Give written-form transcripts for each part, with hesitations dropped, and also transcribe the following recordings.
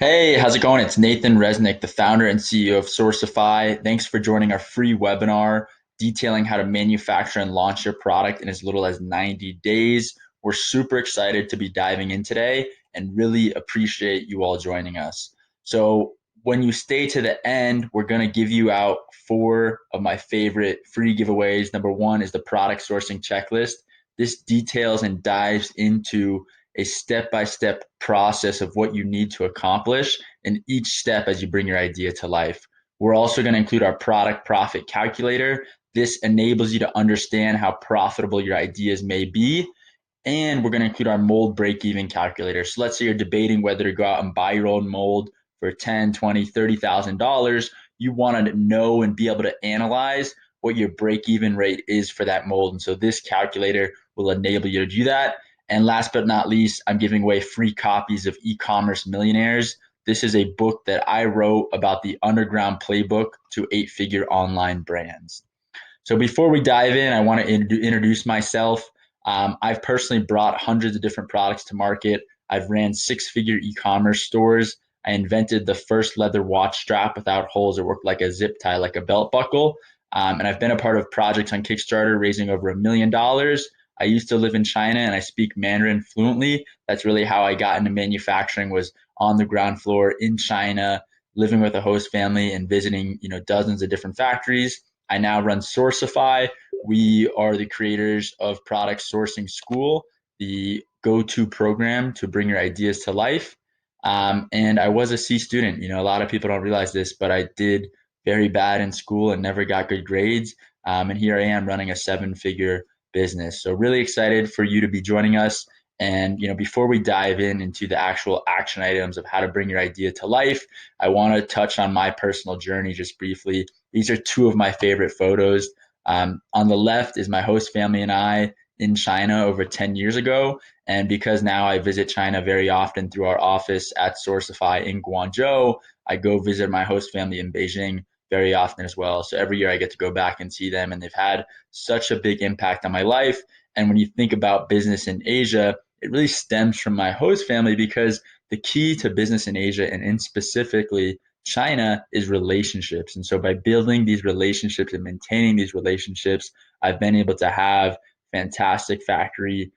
Hey, how's it going? It's Nathan Resnick, the founder and CEO of Sourcify. Thanks for joining our free webinar detailing how to manufacture and launch your product in as little as 90 days. We're super excited to be diving in today and really appreciate you all joining us. So, when you stay to the end, we're going to give you out four of my favorite free giveaways. Number one is the product sourcing checklist. This details and dives into a step-by-step process of what you need to accomplish in each step as you bring your idea to life. We're also going to include our product profit calculator. This enables you to understand how profitable your ideas may be. And we're going to include our mold break-even calculator. So let's say you're debating whether to go out and buy your own mold for 10, 20, $30,000. You want to know and be able to analyze what your break-even rate is for that mold. And so this calculator will enable you to do that. And last but not least, I'm giving away free copies of E-commerce Millionaires. This is a book that I wrote about the underground playbook to eight-figure online brands. So before we dive in, I want to introduce myself. I've personally brought hundreds of different products to market. I've ran six-figure e-commerce stores. I invented the first leather watch strap without holes. It worked like a zip tie, like a belt buckle. And I've been a part of projects on Kickstarter raising over $1 million. I used to live in China and I speak Mandarin fluently. That's really how I got into manufacturing, was on the ground floor in China, living with a host family and visiting, dozens of different factories. I now run Sourcify. We are the creators of Product Sourcing School, the go-to program to bring your ideas to life. And I was a C student. A lot of people don't realize this, but I did very bad in school and never got good grades. And here I am running a seven-figure business. So really excited for you to be joining us. And before we dive into the actual action items of how to bring your idea to life, I want to touch on my personal journey just briefly. These are two of my favorite photos. On the left is my host family and I in China over 10 years ago. And because now I visit China very often through our office at Sourcify in Guangzhou, I go visit my host family in Beijing very often as well. So every year I get to go back and see them, and they've had such a big impact on my life. And when you think about business in Asia, it really stems from my host family, because the key to business in Asia, and in specifically China, is relationships. And so by building these relationships and maintaining these relationships, I've been able to have fantastic factory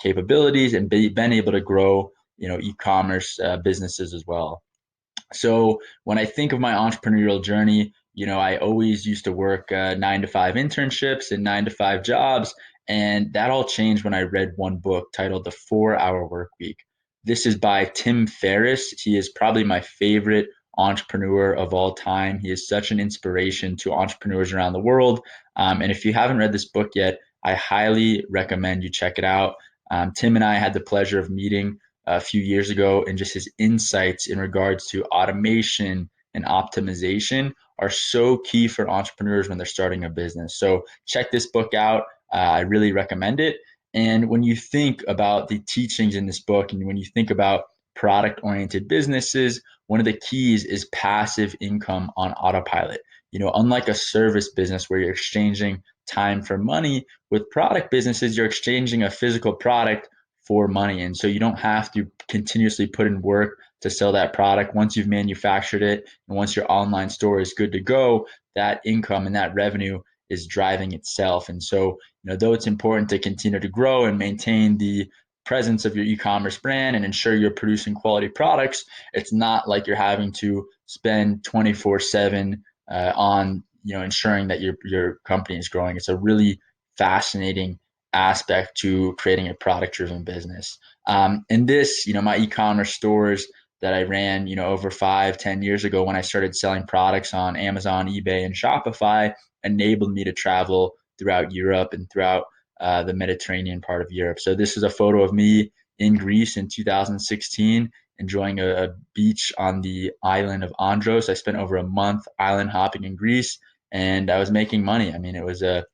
capabilities and been able to grow, e-commerce businesses as well. So when I think of my entrepreneurial journey, I always used to work 9 to 5 internships and 9 to 5 jobs. And that all changed when I read one book titled The 4 Hour Work Week. This is by Tim Ferriss. He is probably my favorite entrepreneur of all time. He is such an inspiration to entrepreneurs around the world. And if you haven't read this book yet, I highly recommend you check it out. Tim and I had the pleasure of meeting a few years ago, and just his insights in regards to automation and optimization are so key for entrepreneurs when they're starting a business. So check this book out. I really recommend it. And when you think about the teachings in this book, and when you think about product oriented businesses, one of the keys is passive income on autopilot. Unlike a service business where you're exchanging time for money, with product businesses, you're exchanging a physical product for money. And so you don't have to continuously put in work to sell that product. Once you've manufactured it and once your online store is good to go, that income and that revenue is driving itself. And so, though it's important to continue to grow and maintain the presence of your e-commerce brand and ensure you're producing quality products, it's not like you're having to spend 24/7 on ensuring that your company is growing. It's a really fascinating aspect to creating a product driven business. And this, my e-commerce stores that I ran, over 5, 10 years ago when I started selling products on Amazon, eBay, and Shopify, enabled me to travel throughout Europe and throughout the Mediterranean part of Europe. So this is a photo of me in Greece in 2016, enjoying a beach on the island of Andros. I spent over a month island hopping in Greece, and I was making money. I mean, it was a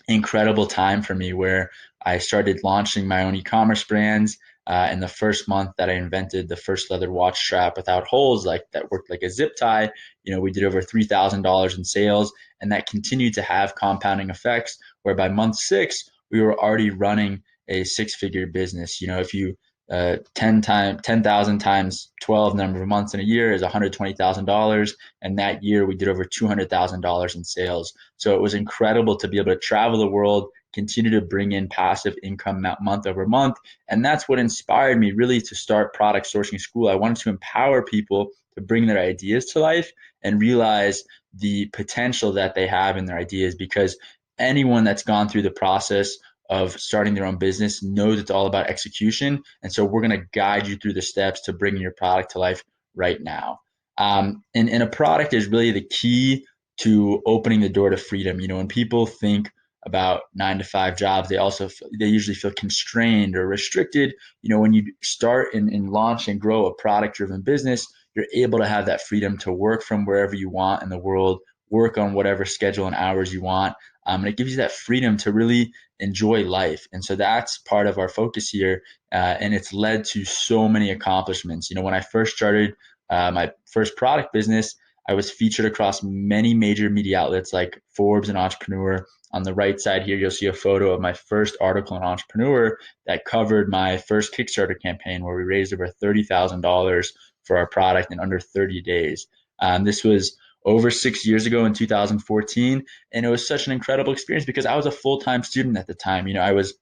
incredible time for me where I started launching my own e-commerce brands. In the first month that I invented the first leather watch strap without holes, like that worked like a zip tie, we did over $3,000 in sales, and that continued to have compounding effects. Where by month 6, we were already running a six-figure business. If you 10,000 times 12 number of months in a year is $120,000. And that year we did over $200,000 in sales. So it was incredible to be able to travel the world, continue to bring in passive income month over month. And that's what inspired me really to start Product Sourcing School. I wanted to empower people to bring their ideas to life and realize the potential that they have in their ideas, because anyone that's gone through the process of starting their own business knows it's all about execution. And so we're going to guide you through the steps to bring your product to life right now. And a product is really the key to opening the door to freedom. When people think about 9 to 5 jobs, they usually feel constrained or restricted. When you start and launch and grow a product driven business, you're able to have that freedom to work from wherever you want in the world, work on whatever schedule and hours you want. And it gives you that freedom to really enjoy life. And so that's part of our focus here. And it's led to so many accomplishments. When I first started my first product business, I was featured across many major media outlets like Forbes and Entrepreneur. On the right side here, you'll see a photo of my first article in Entrepreneur that covered my first Kickstarter campaign, where we raised over $30,000 for our product in under 30 days. This was over 6 years ago in 2014. And it was such an incredible experience because I was a full-time student at the time. I was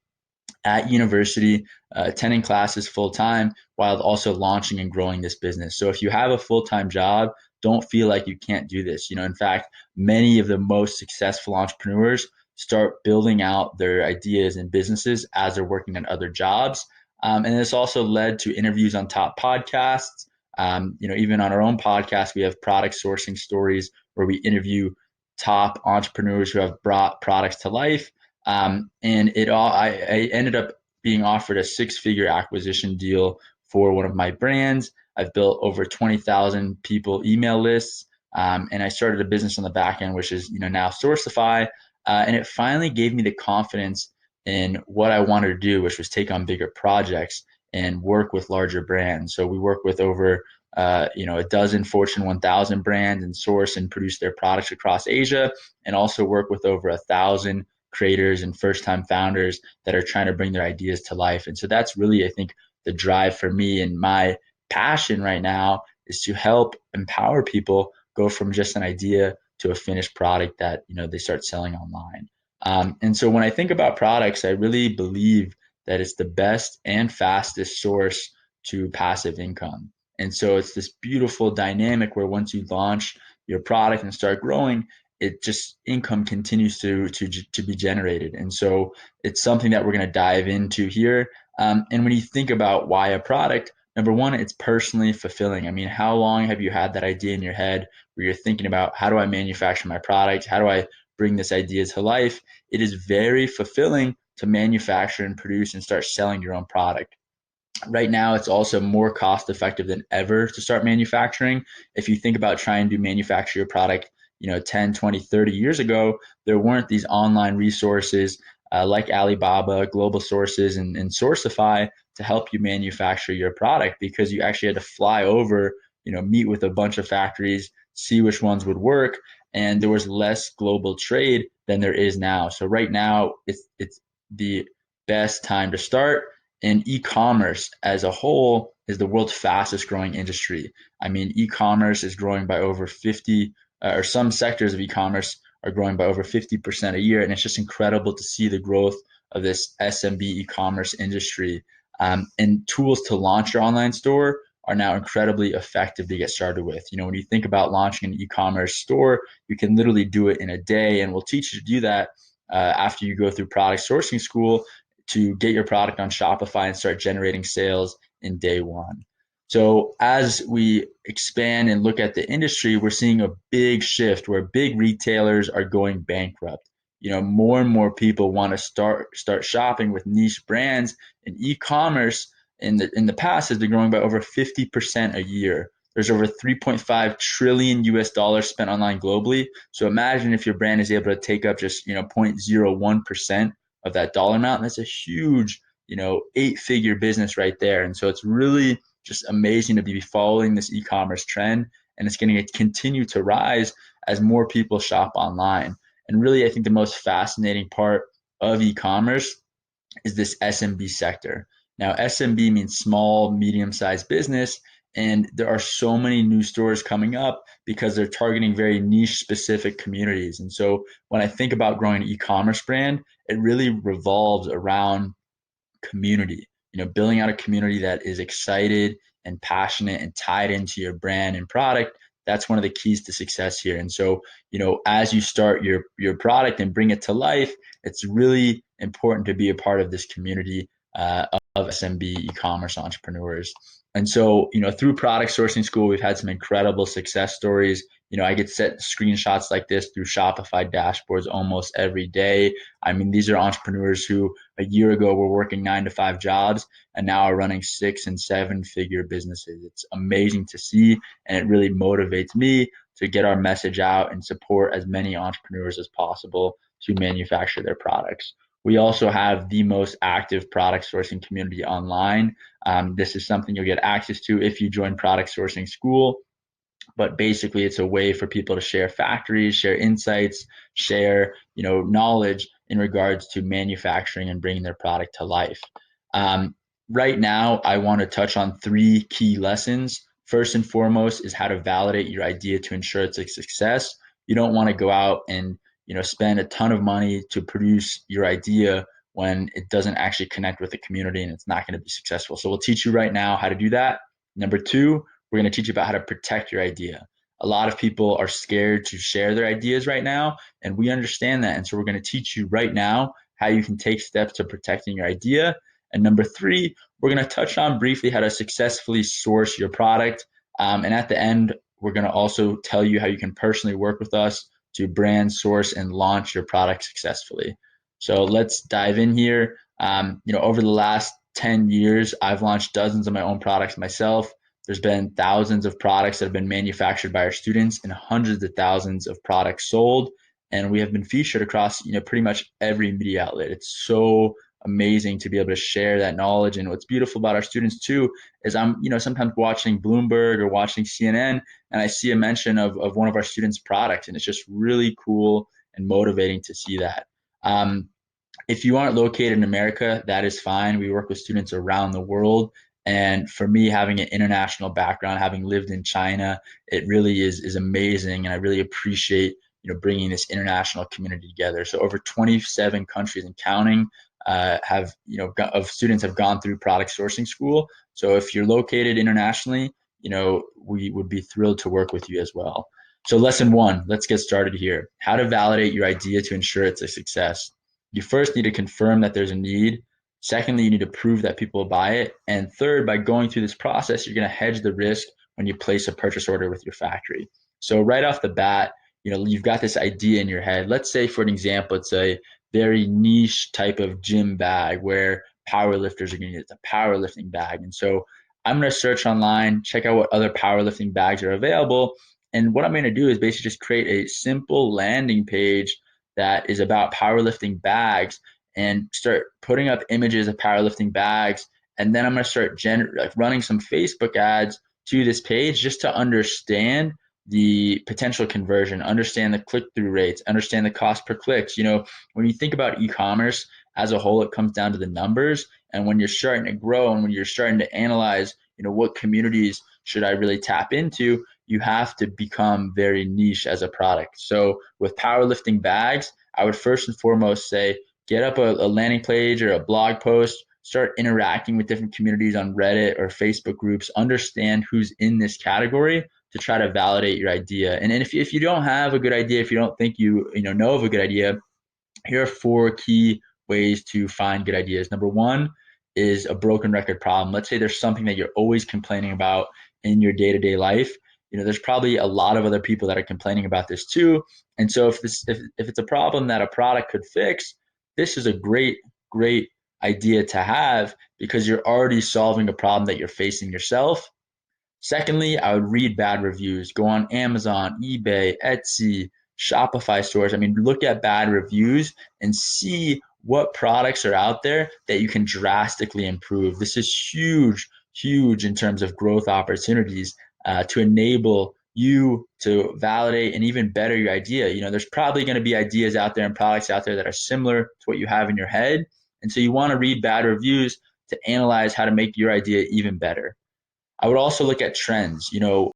at university, attending classes full time while also launching and growing this business. So if you have a full time job, don't feel like you can't do this. In fact, many of the most successful entrepreneurs start building out their ideas and businesses as they're working on other jobs. And this also led to interviews on top podcasts. Even on our own podcast, we have product sourcing stories where we interview top entrepreneurs who have brought products to life. I ended up being offered a 6-figure acquisition deal for one of my brands. I've built over 20,000 people email lists. And I started a business on the back end, which is, now Sourcify. And it finally gave me the confidence in what I wanted to do, which was take on bigger projects and work with larger brands. So we work with over a dozen Fortune 1000 brands and source and produce their products across Asia, and also work with over 1,000 creators and first time founders that are trying to bring their ideas to life. And so that's really, I think, the drive for me, and my passion right now is to help empower people go from just an idea to a finished product that they start selling online. And so when I think about products, I really believe that it's the best and fastest source to passive income. And so it's this beautiful dynamic where once you launch your product and start growing, it just income continues to be generated. And so it's something that we're going to dive into here. And when you think about why a product, number one, it's personally fulfilling. I mean, how long have you had that idea in your head where you're thinking about, how do I manufacture my product? How do I bring this idea to life? It is very fulfilling to manufacture and produce and start selling your own product. Right now, it's also more cost effective than ever to start manufacturing. If you think about trying to manufacture your product 10, 20, 30 years ago, there weren't these online resources like Alibaba, Global Sources, and Sourcify to help you manufacture your product, because you actually had to fly over, meet with a bunch of factories, see which ones would work, and there was less global trade than there is now. So right now, it's the best time to start. And e-commerce as a whole is the world's fastest growing industry. I mean, e-commerce is growing by over 50, or some sectors of e-commerce are growing by over 50% a year. And it's just incredible to see the growth of this SMB e-commerce industry. And tools to launch your online store are now incredibly effective to get started with. When you think about launching an e-commerce store, you can literally do it in a day. And we'll teach you to do that after you go through product sourcing school, to get your product on Shopify and start generating sales in day one. So as we expand and look at the industry, we're seeing a big shift where big retailers are going bankrupt. More and more people want to start shopping with niche brands, and e-commerce in the past has been growing by over 50% a year. There's over 3.5 trillion US dollars spent online globally. So imagine if your brand is able to take up just 0.01% of that dollar amount. And that's a huge, 8-figure business right there. And so it's really just amazing to be following this e-commerce trend. And it's going to continue to rise as more people shop online. And really, I think the most fascinating part of e-commerce is this SMB sector. Now, SMB means small, medium-sized business, and there are so many new stores coming up because they're targeting very niche specific communities. And so when I think about growing an e-commerce brand, it really revolves around community, building out a community that is excited and passionate and tied into your brand and product. That's one of the keys to success here. And so, as you start your product and bring it to life, it's really important to be a part of this community of SMB e-commerce entrepreneurs. And so, through product sourcing school, we've had some incredible success stories. I get set screenshots like this through Shopify dashboards almost every day. I mean, these are entrepreneurs who a year ago were working 9 to 5 jobs and now are running 6 and 7 figure businesses. It's amazing to see, and it really motivates me to get our message out and support as many entrepreneurs as possible to manufacture their products. We also have the most active product sourcing community online. This is something you'll get access to if you join product sourcing school. But basically it's a way for people to share factories, share insights, share knowledge in regards to manufacturing and bringing their product to life. Right now I want to touch on 3 key lessons. First and foremost is how to validate your idea to ensure it's a success. You don't want to go out and spend a ton of money to produce your idea when it doesn't actually connect with the community and it's not going to be successful. So we'll teach you right now how to do that. Number 2, we're going to teach you about how to protect your idea. A lot of people are scared to share their ideas right now, and we understand that. And so we're going to teach you right now how you can take steps to protecting your idea. And number 3, we're going to touch on briefly how to successfully source your product. And at the end, we're going to also tell you how you can personally work with us to brand, source, and launch your product successfully. So let's dive in here. Over the last 10 years, I've launched dozens of my own products myself. There's been thousands of products that have been manufactured by our students and hundreds of thousands of products sold. And we have been featured across, pretty much every media outlet. It's so amazing to be able to share that knowledge. And what's beautiful about our students too is I'm, sometimes watching Bloomberg or watching CNN and I see a mention of one of our students' products. And it's just really cool and motivating to see that. If you aren't located in America, that is fine. We work with students around the world. And for me, having an international background, having lived in China, it really is amazing. And I really appreciate, bringing this international community together. So over 27 countries and counting have, of students have gone through product sourcing school. So if you're located internationally, we would be thrilled to work with you as well. So lesson 1, let's get started here. How to validate your idea to ensure it's a success. You first need to confirm that there's a need. Secondly, you need to prove that people will buy it. And third, by going through this process, you're going to hedge the risk when you place a purchase order with your factory. So right off the bat, you've got this idea in your head. Let's say, for an example, it's a very niche type of gym bag where powerlifters are going to use a powerlifting bag. And so I'm going to search online, check out what other powerlifting bags are available. And what I'm going to do is basically just create a simple landing page that is about powerlifting bags and start putting up images of powerlifting bags. And then I'm going to start running some Facebook ads to this page just to understand the potential conversion, understand the click-through rates, understand the cost per clicks. When you think about e-commerce as a whole, it comes down to the numbers. And when you're starting to grow and when you're starting to analyze, what communities should I really tap into, you have to become very niche as a product. So with powerlifting bags, I would first and foremost say, get up a landing page or a blog post, start interacting with different communities on Reddit or Facebook groups, understand who's in this category to try to validate your idea. And if you don't have a good idea, if you don't think you know of a good idea, here are 4 key ways to find good ideas. Number 1 is a broken record problem. Let's say there's something that you're always complaining about in your day-to-day life. There's probably a lot of other people that are complaining about this too. And so if it's a problem that a product could fix, this is a great idea to have because you're already solving a problem that you're facing yourself. Secondly, I would read bad reviews. Go on Amazon, eBay, Etsy, Shopify stores. I mean, look at bad reviews and see what products are out there that you can drastically improve. This is huge in terms of growth opportunities to enable you to validate and even better your idea. There's probably going to be ideas out there and products out there that are similar to what you have in your head. And so you want to read bad reviews to analyze how to make your idea even better. I would also look at trends. Right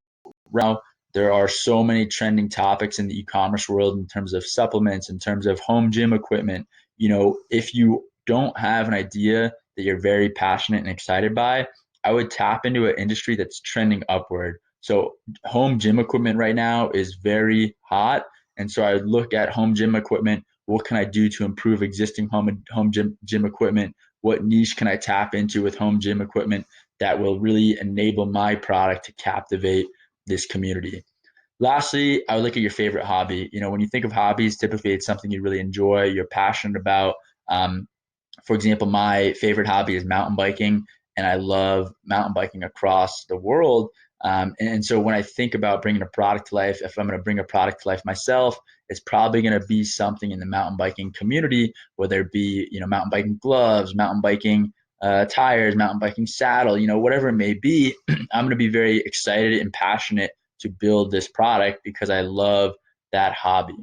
now there are so many trending topics in the e-commerce world in terms of supplements, in terms of home gym equipment. If you don't have an idea that you're very passionate and excited by, I would tap into an industry that's trending upward. So home gym equipment right now is very hot. And so I would look at home gym equipment. What can I do to improve existing home gym equipment? What niche can I tap into with home gym equipment that will really enable my product to captivate this community? Lastly, I would look at your favorite hobby. When you think of hobbies, typically it's something you really enjoy, you're passionate about. For example, my favorite hobby is mountain biking, and I love mountain biking across the world. And so when I think about bringing a product to life, if I'm going to bring a product to life myself, it's probably going to be something in the mountain biking community, whether it be mountain biking gloves, mountain biking tires, mountain biking saddle, whatever it may be. I'm going to be very excited and passionate to build this product because I love that hobby.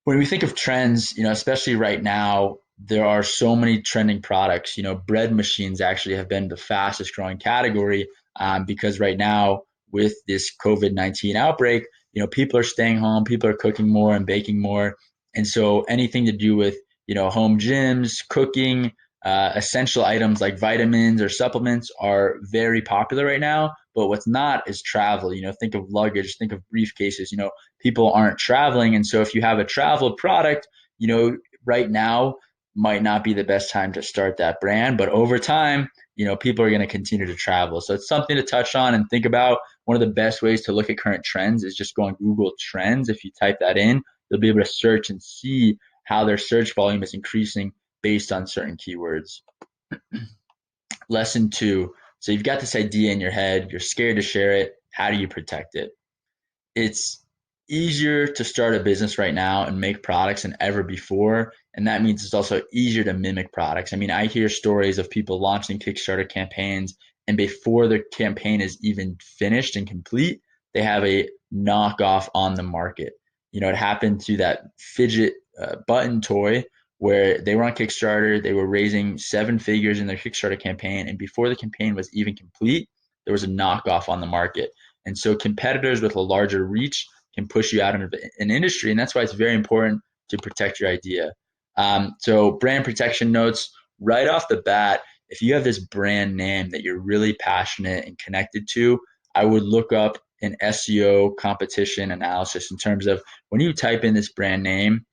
When we think of trends, especially right now, there are so many trending products. Bread machines actually have been the fastest growing category because right now with this COVID-19 outbreak, people are staying home, people are cooking more and baking more. And so anything to do with, home gyms, cooking, essential items like vitamins or supplements are very popular right now. But what's not is travel. Think of luggage, think of briefcases. People aren't traveling. And so if you have a travel product, right now might not be the best time to start that brand. But over time, people are going to continue to travel. So it's something to touch on and think about. One of the best ways to look at current trends is just go on Google Trends. If you type that in, you'll be able to search and see how their search volume is increasing based on certain keywords. Lesson 2. So you've got this idea in your head, you're scared to share it. How do you protect it? It's easier to start a business right now and make products than ever before. And that means it's also easier to mimic products. I mean, I hear stories of people launching Kickstarter campaigns, and before the campaign is even finished and complete, they have a knockoff on the market. It happened to that fidget button toy where they were on Kickstarter. They were raising 7 figures in their Kickstarter campaign. And before the campaign was even complete, there was a knockoff on the market. And so competitors with a larger reach can push you out of an industry. And that's why it's very important to protect your idea. So brand protection notes right off the bat, if you have this brand name that you're really passionate and connected to, I would look up an SEO competition analysis in terms of when you type in this brand name,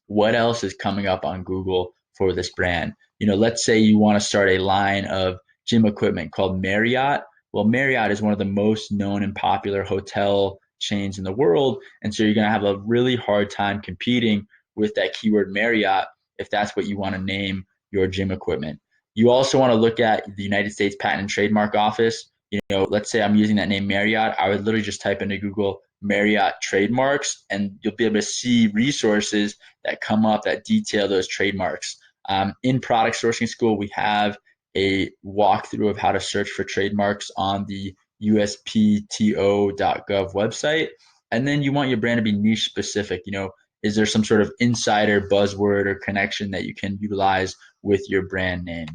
what else is coming up on Google for this brand? Let's say you want to start a line of gym equipment called Marriott. Well, Marriott is one of the most known and popular hotel chains in the world. And so you're going to have a really hard time competing with that keyword Marriott if that's what you want to name your gym equipment. You also want to look at the United States Patent and Trademark Office. Let's say I'm using that name Marriott. I would literally just type into Google Marriott trademarks, and you'll be able to see resources that come up that detail those trademarks. In product sourcing school, we have a walkthrough of how to search for trademarks on the uspto.gov website. And then you want your brand to be niche specific. Is there some sort of insider buzzword or connection that you can utilize with your brand name?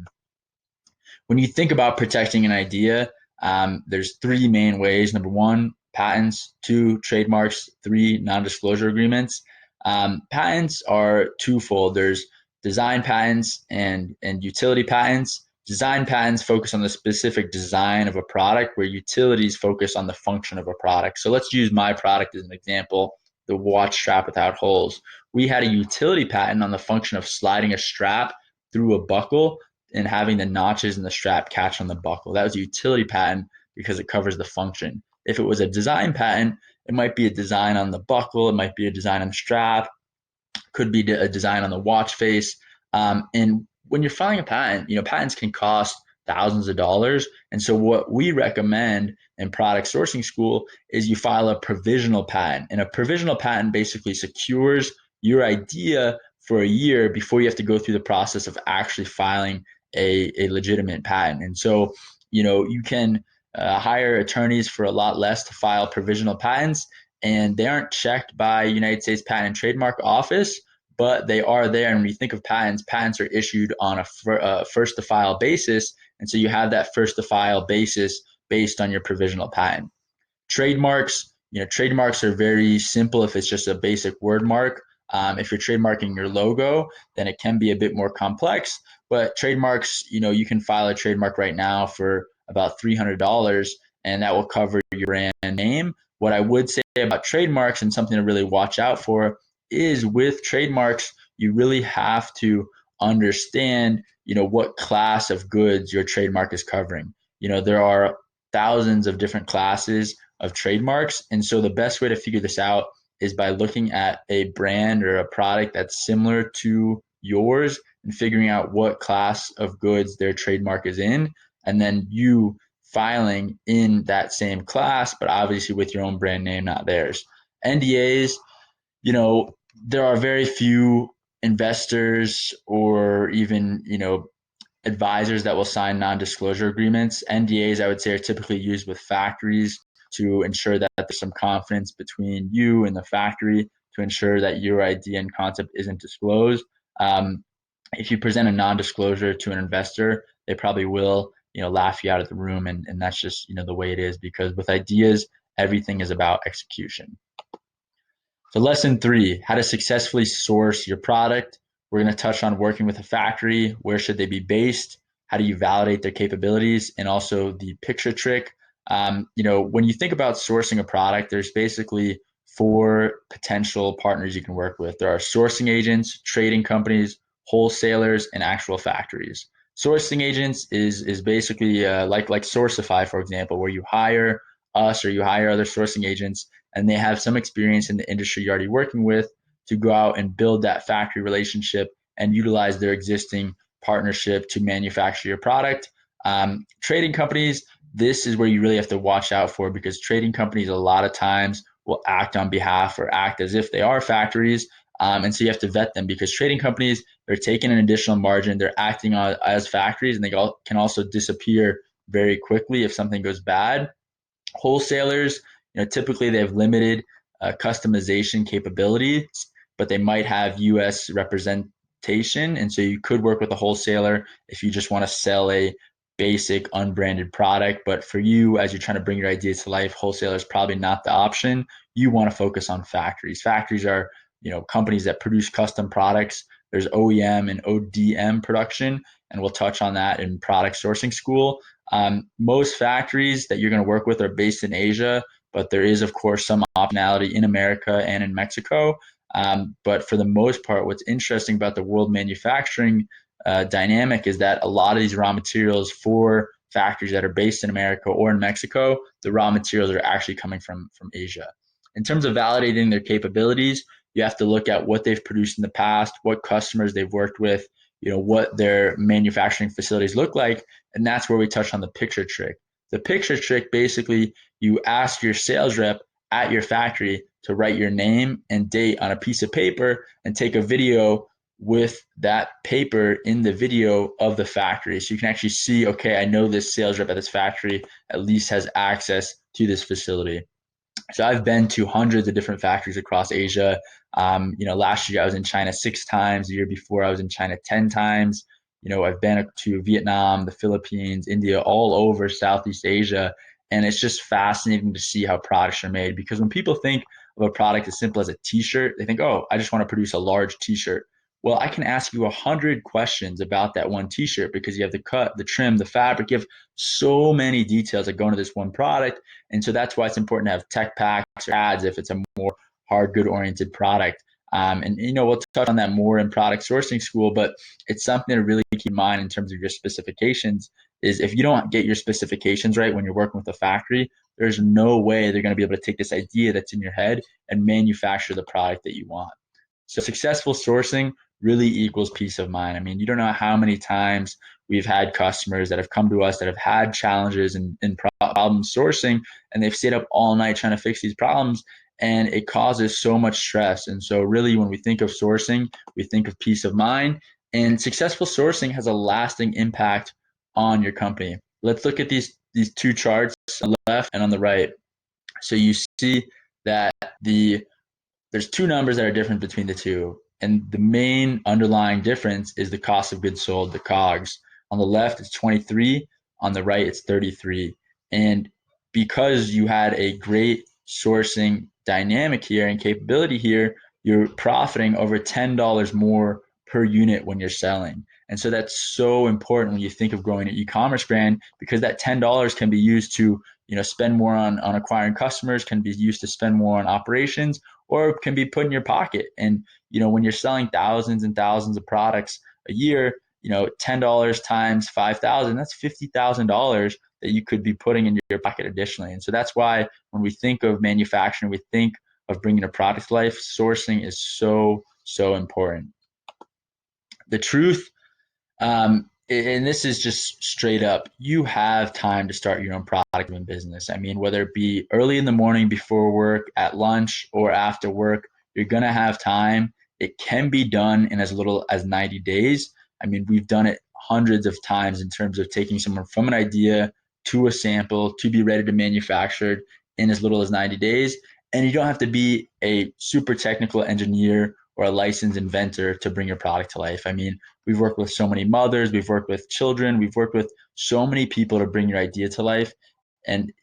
When you think about protecting an idea, there's 3 main ways. Number 1, patents. 2, trademarks. 3, non-disclosure agreements. Patents are twofold. There's design patents and utility patents. Design patents focus on the specific design of a product, where utilities focus on the function of a product. So let's use my product as an example, the watch strap without holes. We had a utility patent on the function of sliding a strap through a buckle and having the notches in the strap catch on the buckle. That was a utility patent because it covers the function. If it was a design patent, it might be a design on the buckle, it might be a design on the strap, could be a design on the watch face. And when you're filing a patent, patents can cost thousands of dollars. And so what we recommend in product sourcing school is you file a provisional patent. And a provisional patent basically secures your idea for a year before you have to go through the process of actually filing a legitimate patent. And so, you can hire attorneys for a lot less to file provisional patents, and they aren't checked by United States Patent and Trademark Office, but they are there. And when you think of patents, patents are issued on a first to file basis. And so you have that first to file basis based on your provisional patent. Trademarks, trademarks are very simple if it's just a basic word mark. If you're trademarking your logo, then it can be a bit more complex. But trademarks, you can file a trademark right now for about $300, and that will cover your brand name. What I would say about trademarks, and something to really watch out for, is with trademarks, you really have to understand, what class of goods your trademark is covering. There are thousands of different classes of trademarks. And so the best way to figure this out is by looking at a brand or a product that's similar to yours and figuring out what class of goods their trademark is in, and then you filing in that same class, but obviously with your own brand name, not theirs. NDAs, there are very few investors or even, advisors that will sign non-disclosure agreements. NDAs, I would say, are typically used with factories to ensure that there's some confidence between you and the factory to ensure that your idea and concept isn't disclosed. If you present a non-disclosure to an investor, they probably will, laugh you out of the room, and that's just, the way it is, because with ideas, everything is about execution. So lesson 3, how to successfully source your product. We're going to touch on working with a factory. Where should they be based? How do you validate their capabilities? And also the picture trick. When you think about sourcing a product, there's basically 4 potential partners you can work with. There are sourcing agents, trading companies, wholesalers, and actual factories. Sourcing agents is basically like Sourcify, for example, where you hire us or you hire other sourcing agents, and they have some experience in the industry you're already working with to go out and build that factory relationship and utilize their existing partnership to manufacture your product. Trading companies, this is where you really have to watch out for, because trading companies a lot of times will act on behalf or act as if they are factories. And so you have to vet them, because trading companies, they're taking an additional margin, they're acting as factories, and they can also disappear very quickly if something goes bad. Wholesalers, typically they have limited customization capabilities, but they might have US representation. And so you could work with a wholesaler if you just want to sell a basic unbranded product. But for you, as you're trying to bring your ideas to life, wholesaler is probably not the option. You want to focus on factories. Factories are, companies that produce custom products. There's OEM and ODM production, and we'll touch on that in product sourcing school. Most factories that you're going to work with are based in Asia, but there is, of course, some optionality in America and in Mexico. But for the most part, what's interesting about the world manufacturing dynamic is that a lot of these raw materials for factories that are based in America or in Mexico, the raw materials are actually coming from Asia. In terms of validating their capabilities, you have to look at what they've produced in the past, what customers they've worked with, what their manufacturing facilities look like. And that's where we touch on the picture trick. The picture trick, basically, you ask your sales rep at your factory to write your name and date on a piece of paper and take a video with that paper in the video of the factory. So you can actually see, okay, I know this sales rep at this factory at least has access to this facility. So I've been to hundreds of different factories across Asia. Last year I was in China 6 times. The year before I was in China 10 times. I've been to Vietnam, the Philippines, India, all over Southeast Asia. And it's just fascinating to see how products are made. Because when people think of a product as simple as a t-shirt, they think, oh, I just want to produce a large t-shirt. Well, I can ask you 100 questions about that one t-shirt, because you have the cut, the trim, the fabric. You have so many details that go into this one product. And so that's why it's important to have tech packs or ads if it's a more hard good oriented product. We'll touch on that more in product sourcing school, but it's something to really keep in mind in terms of your specifications. Is if you don't get your specifications right when you're working with a factory, there's no way they're going to be able to take this idea that's in your head and manufacture the product that you want. So successful sourcing really equals peace of mind. I mean, you don't know how many times we've had customers that have come to us that have had challenges in problem sourcing, and they've stayed up all night trying to fix these problems, and it causes so much stress. And so really, when we think of sourcing, we think of peace of mind, and successful sourcing has a lasting impact on your company. Let's look at these 2 charts on the left and on the right. So you see that there's 2 numbers that are different between the 2. And the main underlying difference is the cost of goods sold, the COGS. On the left, it's 23. On the right, it's 33. And because you had a great sourcing dynamic here and capability here, you're profiting over $10 more per unit when you're selling. And so that's so important when you think of growing an e-commerce brand, because that $10 can be used to, spend more on acquiring customers, can be used to spend more on operations, or can be put in your pocket. And when you're selling thousands and thousands of products a year, $10 times 5,000, that's $50,000 that you could be putting in your pocket additionally. And so that's why when we think of manufacturing, we think of bringing a product to life, sourcing is so, so important. The truth, and this is just straight up, you have time to start your own product and business. I mean, whether it be early in the morning before work, at lunch, or after work, you're going to have time. It can be done in as little as 90 days. I mean, we've done it hundreds of times in terms of taking someone from an idea to a sample to be ready to manufacture in as little as 90 days. And you don't have to be a super technical engineer or a licensed inventor to bring your product to life. I mean, we've worked with so many mothers, we've worked with children, we've worked with so many people to bring your idea to life. And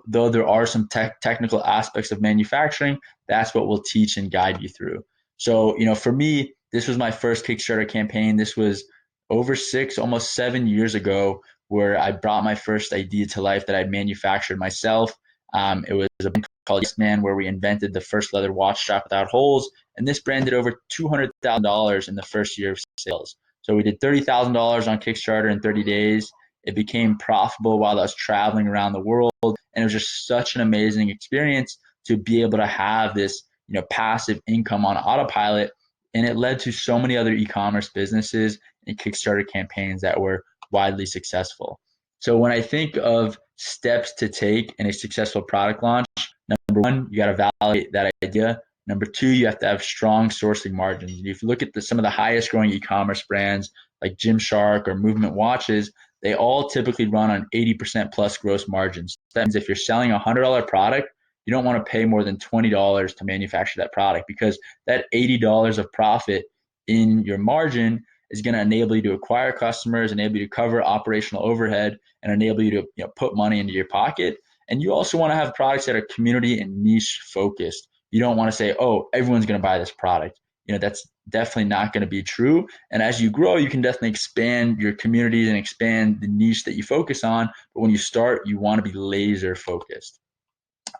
though there are some technical aspects of manufacturing, that's what we'll teach and guide you through. So, for me, this was my first Kickstarter campaign. This was over 6, almost 7 years ago, where I brought my first idea to life that I'd manufactured myself. It was a brand called Yes Man, where we invented the first leather watch strap without holes. And this brand did over $200,000 in the first year of sales. So we did $30,000 on Kickstarter in 30 days. It became profitable while I was traveling around the world. And it was just such an amazing experience to be able to have this, passive income on autopilot. And it led to so many other e-commerce businesses and Kickstarter campaigns that were widely successful. So when I think of steps to take in a successful product launch, number one, you got to validate that idea. Number two, you have to have strong sourcing margins. If you look at some of the highest growing e-commerce brands like Gymshark or Movement Watches, they all typically run on 80% plus gross margins. That means if you're selling a $100 product, you don't want to pay more than $20 to manufacture that product, because that $80 of profit in your margin is going to enable you to acquire customers, enable you to cover operational overhead, and enable you to put money into your pocket. And you also want to have products that are community and niche focused. You don't want to say, oh, everyone's going to buy this product. That's definitely not going to be true. And as you grow, you can definitely expand your communities and expand the niche that you focus on. But when you start, you want to be laser focused.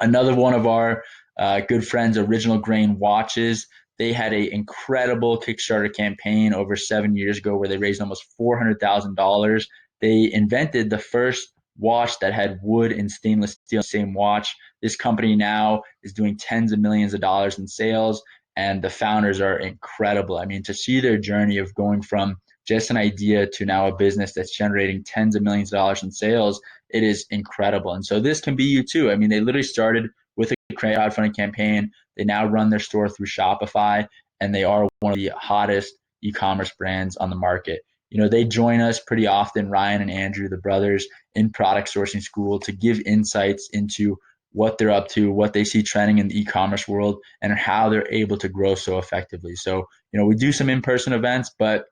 Another one of our good friends, Original Grain Watches, they had an incredible Kickstarter campaign over 7 years ago where they raised almost $400,000. They invented the first watch that had wood and stainless steel, same watch. This company now is doing tens of millions of dollars in sales, and the founders are incredible. I mean, to see their journey of going from just an idea to now a business that's generating tens of millions of dollars in sales, it is incredible. And so this can be you too. I mean, they literally started with a crowdfunding campaign. They now run their store through Shopify, and they are one of the hottest e-commerce brands on the market. They join us pretty often, Ryan and Andrew, the brothers, in product sourcing school to give insights into what they're up to, what they see trending in the e-commerce world, and how they're able to grow so effectively. So, we do some in-person events, but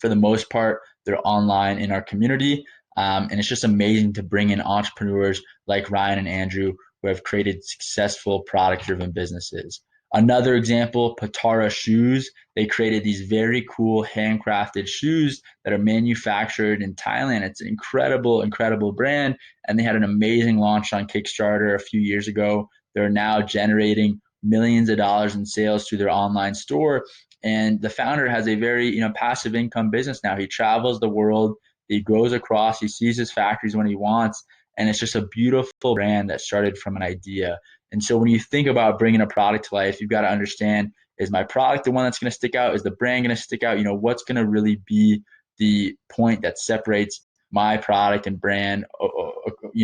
for the most part, they're online in our community. And it's just amazing to bring in entrepreneurs like Ryan and Andrew who have created successful product-driven businesses. Another example, Patara Shoes. They created these very cool handcrafted shoes that are manufactured in Thailand. It's an incredible, incredible brand. And they had an amazing launch on Kickstarter a few years ago. They're now generating millions of dollars in sales through their online store. And the founder has a very, passive income business now. He travels the world, he goes across, he sees his factories when he wants, and it's just a beautiful brand that started from an idea. And so when you think about bringing a product to life, you've got to understand, is my product the one that's going to stick out? Is the brand going to stick out? What's going to really be the point that separates my product and brand,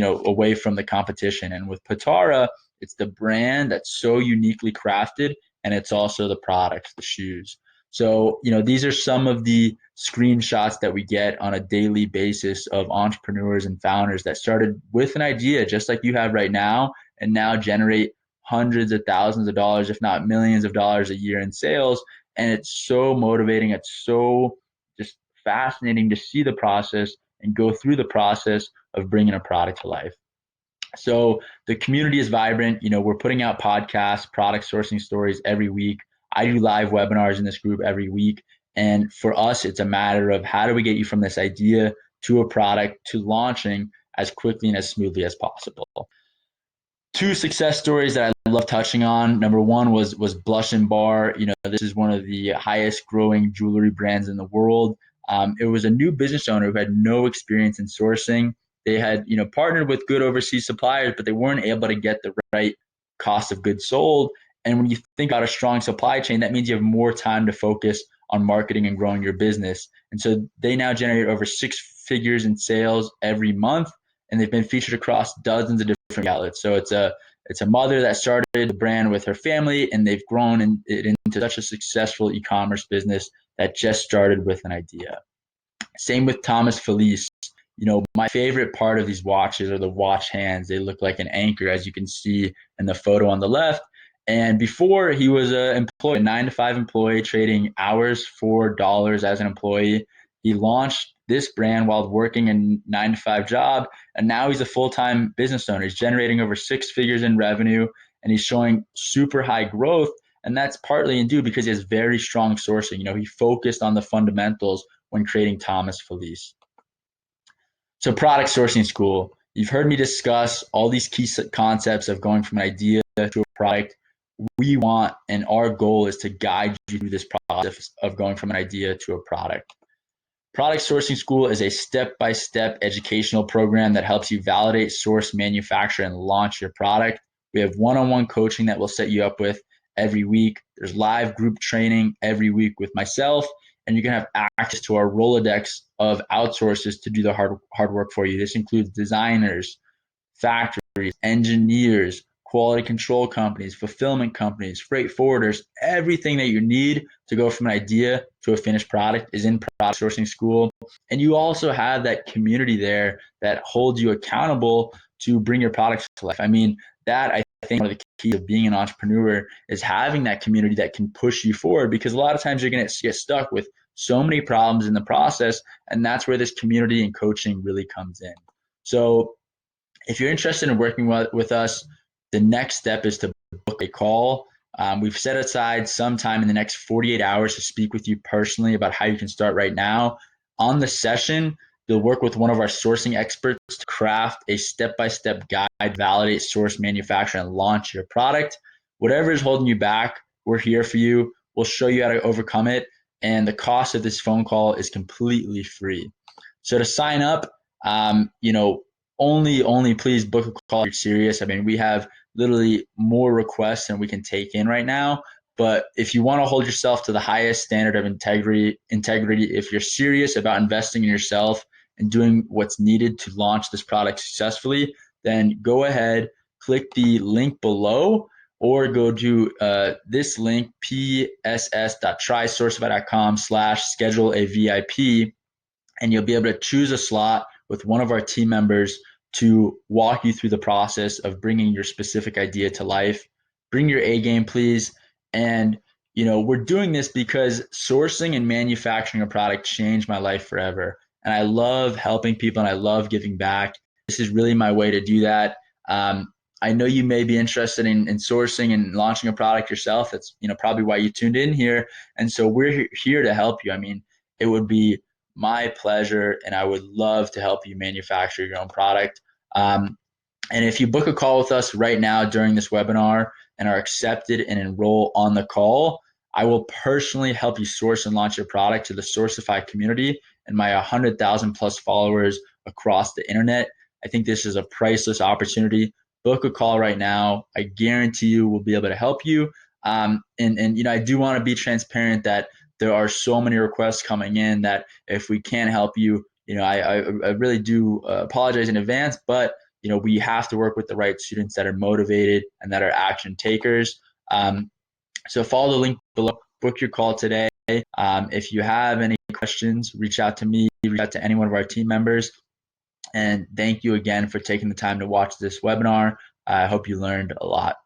away from the competition? And with Patara, it's the brand that's so uniquely crafted, and it's also the products, the shoes. So, these are some of the screenshots that we get on a daily basis of entrepreneurs and founders that started with an idea just like you have right now, and now generate hundreds of thousands of dollars, if not millions of dollars a year in sales. And it's so motivating. It's so just fascinating to see the process and go through the process of bringing a product to life. So the community is vibrant. We're putting out podcasts, product sourcing stories every week. I do live webinars in this group every week. And for us, it's a matter of how do we get you from this idea to a product to launching as quickly and as smoothly as possible. Two success stories that I love touching on. Number one was Blush and Bar. This is one of the highest growing jewelry brands in the world. It was a new business owner who had no experience in sourcing. They had partnered with good overseas suppliers, but they weren't able to get the right cost of goods sold. And when you think about a strong supply chain, that means you have more time to focus on marketing and growing your business. And so they now generate over six figures in sales every month, and they've been featured across dozens of different outlets. So it's a mother that started the brand with her family, and they've grown it into such a successful e-commerce business that just started with an idea. Same with Thomas Felice. My favorite part of these watches are the watch hands. They look like an anchor, as you can see in the photo on the left. And before, he was an employee, a 9 to 5 employee, trading hours for dollars as an employee. He launched this brand while working a 9 to 5 job, and now he's a full-time business owner. He's generating over six figures in revenue, and he's showing super high growth. And that's partly due because he has very strong sourcing. He focused on the fundamentals when creating Thomas Felice. So product sourcing school, you've heard me discuss all these key concepts of going from an idea to a product. We want, and our goal is to guide you through this process of going from an idea to a product. Product Sourcing School is a step-by-step educational program that helps you validate, source, manufacture, and launch your product. We have one-on-one coaching that we'll set you up with every week. There's live group training every week with myself, and you can have access to our Rolodex of outsourcers to do the hard work for you. This includes designers, factories, engineers, quality control companies, fulfillment companies, freight forwarders. Everything that you need to go from an idea to a finished product is in Product Sourcing School. And you also have that community there that holds you accountable to bring your products to life. I mean, that I think one of the keys of being an entrepreneur is having that community that can push you forward, because a lot of times you're going to get stuck with so many problems in the process, and that's where this community and coaching really comes in. So if you're interested in working with us, the next step is to book a call. We've set aside some time in the next 48 hours to speak with you personally about how you can start right now. On the session, you'll work with one of our sourcing experts to craft a step-by-step guide, validate, source, manufacture, and launch your product. Whatever is holding you back, we're here for you. We'll show you how to overcome it. And the cost of this phone call is completely free. So to sign up, only please book a call if you're serious. I mean, we have literally more requests than we can take in right now. But if you want to hold yourself to the highest standard of integrity, if you're serious about investing in yourself and doing what's needed to launch this product successfully, then go ahead, click the link below, or go to this link, pss.trysourcify.com/schedule a VIP, and you'll be able to choose a slot with one of our team members to walk you through the process of bringing your specific idea to life. Bring your A game, please. And we're doing this because sourcing and manufacturing a product changed my life forever. And I love helping people, and I love giving back. This is really my way to do that. I know you may be interested in sourcing and launching a product yourself. That's probably why you tuned in here. And so we're here to help you. I mean, it would be my pleasure, and I would love to help you manufacture your own product. And if you book a call with us right now during this webinar and are accepted and enroll on the call, I will personally help you source and launch your product to the Sourcify community and my 100,000 plus followers across the internet. I think this is a priceless opportunity. Book a call right now. I guarantee you we'll be able to help you. And I do want to be transparent that there are so many requests coming in that if we can't help you, I really do apologize in advance, but we have to work with the right students that are motivated and that are action takers. So follow the link below, book your call today. If you have any questions, reach out to me, reach out to any one of our team members. And thank you again for taking the time to watch this webinar. I hope you learned a lot.